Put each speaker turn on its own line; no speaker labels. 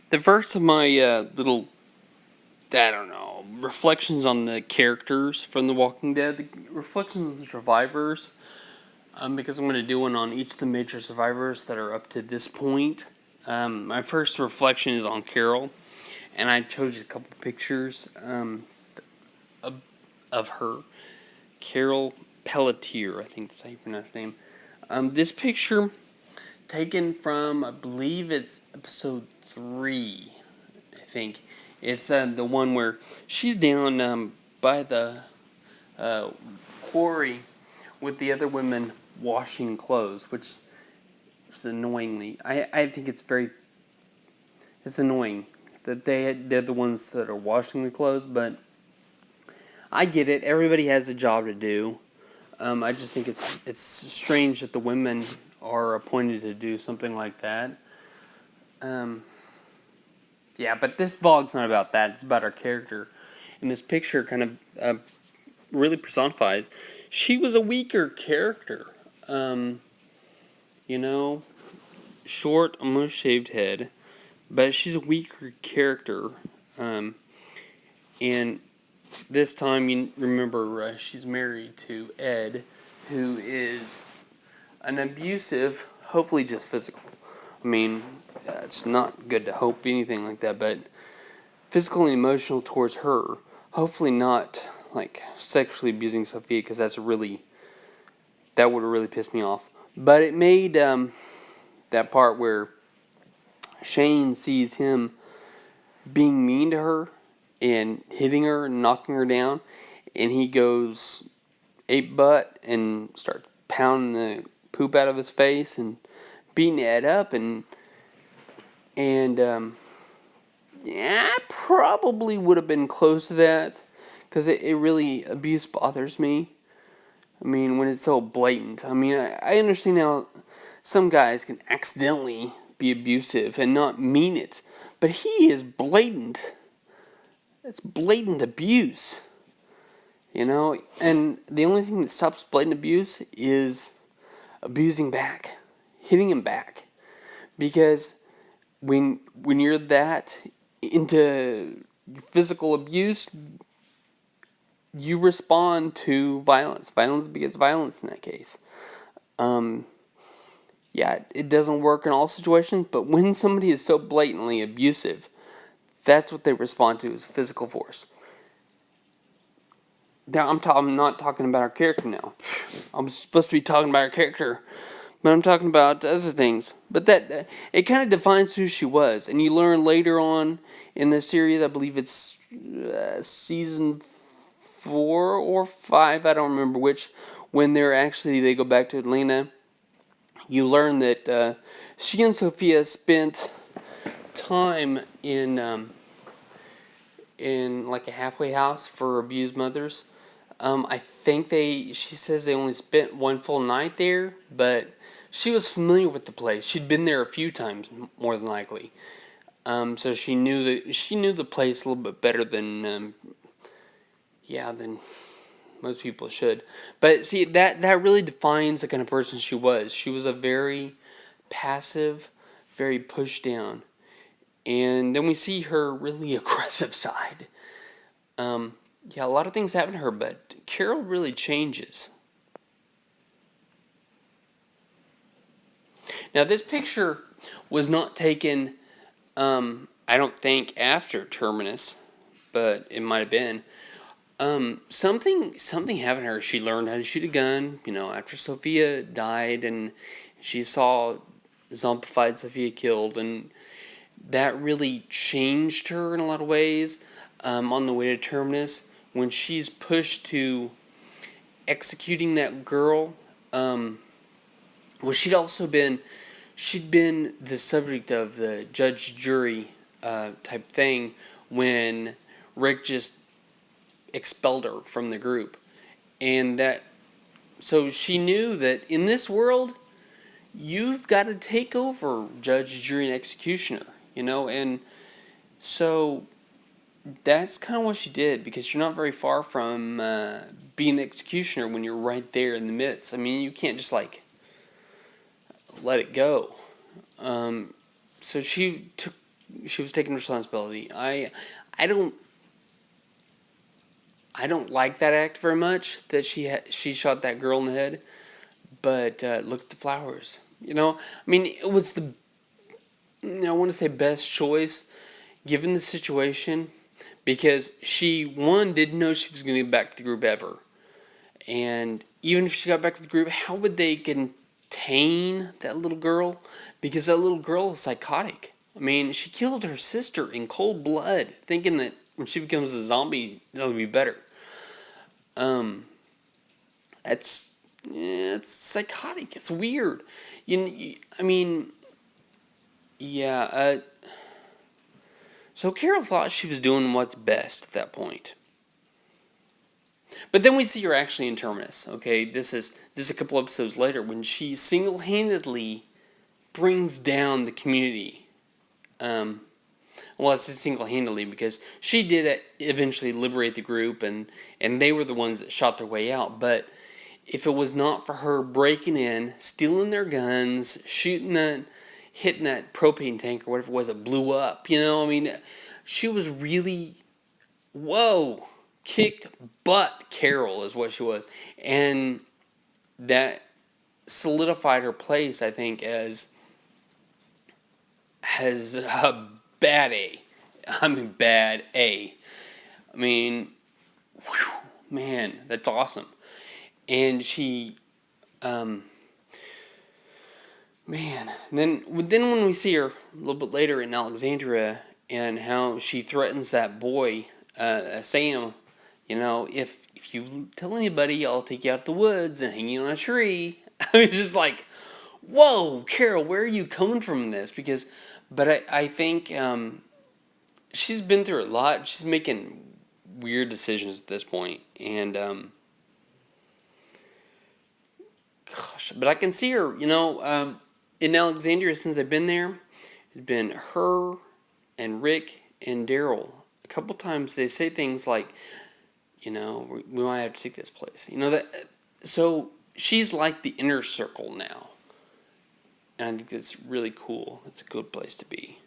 The first of my little, I don't know, reflections on the characters from The Walking Dead, the reflections on the survivors, because I'm going to do one on each of the major survivors that are up to this point. My first reflection is on Carol, and I chose a couple pictures of her. Carol Pelletier, I think that's how you pronounce her name. This picture taken from, I believe it's episode 3, I think. It's the one where she's down by the uh, quarry with the other women washing clothes, which is annoyingly. I think it's annoying that they're the ones that are washing the clothes, but I get it. Everybody has a job to do. I just think it's strange that the women are appointed to do something like that. Um, yeah, but this vlog's not about that. It's about our character. And this picture kind of really personifies. She was a weaker character. Um, you know, short, almost shaved head, but she's a weaker character. Um, and this time, you remember, she's married to Ed, who is an abusive, hopefully just physical. I mean, it's not good to hope anything like that, but physical and emotional towards her. Hopefully not like sexually abusing Sophia, because that would have really pissed me off. But it made that part where Shane sees him being mean to her and hitting her and knocking her down, and he goes ape butt and starts pounding the poop out of his face and beating Ed up, and yeah, I probably would have been close to that, because it really, abuse bothers me. I mean, when it's so blatant. I mean, I understand how some guys can accidentally be abusive and not mean it, but he is blatant. It's blatant abuse, you know? And the only thing that stops blatant abuse is abusing back, hitting him back. Because when you're that into physical abuse, you respond to violence. Violence begets violence in that case. Um, yeah, it doesn't work in all situations, but when somebody is so blatantly abusive, that's what they respond to, is physical force. Now, I'm not talking about our character now. I'm supposed to be talking about our character, but I'm talking about other things. But that it kind of defines who she was, and you learn later on in the series. I believe it's season 4 or 5. I don't remember which. When they go back to Atlanta, you learn that she and Sophia spent time in like a halfway house for abused mothers. I think she says they only spent one full night there, but she was familiar with the place. She'd been there a few times, more than likely. So she knew the place a little bit better than than most people should. But see, that really defines the kind of person she was. She was a very passive, very pushed down, and then we see her really aggressive side. Um, yeah, a lot of things happen to her, but Carol really changes. Now, this picture was not taken, I don't think, after Terminus, but it might have been. Something happened to her. She learned how to shoot a gun, after Sophia died, and she saw zombified Sophia killed, and that really changed her in a lot of ways. On the way to Terminus, when she's pushed to executing that girl, well, she'd been the subject of the judge jury type thing when Rick just expelled her from the group, and so she knew that in this world you've got to take over judge, jury, and executioner, and so that's kind of what she did, because you're not very far from being an executioner when you're right there in the midst. I mean, you can't just let it go. So she took she was taking responsibility. I don't like that act very much, that she shot that girl in the head. But look at the flowers. I mean, it was I want to say best choice given the situation, because she, one, didn't know she was going to get back to the group ever. And even if she got back to the group, how would they contain that little girl? Because that little girl is psychotic. I mean, she killed her sister in cold blood, thinking that when she becomes a zombie, it'll be better. Um, that's it's psychotic. It's weird. I mean, yeah. So Carol thought she was doing what's best at that point. But then we see her actually in Terminus. Okay, this is a couple episodes later when she single-handedly brings down the community. Well, it's single-handedly because she did eventually liberate the group, and they were the ones that shot their way out. But if it was not for her breaking in, stealing their guns, hitting that propane tank or whatever it was that blew up, I mean, she was really, whoa, kicked butt. Carol is what she was, and that solidified her place, I think, as a bad A. I mean, bad A. I mean, whew, man, that's awesome. And she, man, then when we see her a little bit later in Alexandria and how she threatens that boy, Sam, if you tell anybody, I'll take you out to the woods and hang you on a tree. I mean, just like, whoa, Carol, where are you coming from this? But I think she's been through a lot. She's making weird decisions at this point, and gosh, but I can see her, in Alexandria since I've been there. It's been her and Rick and Daryl. A couple times they say things like, we might have to take this place. So she's like the inner circle now. And I think that's really cool. It's a good place to be.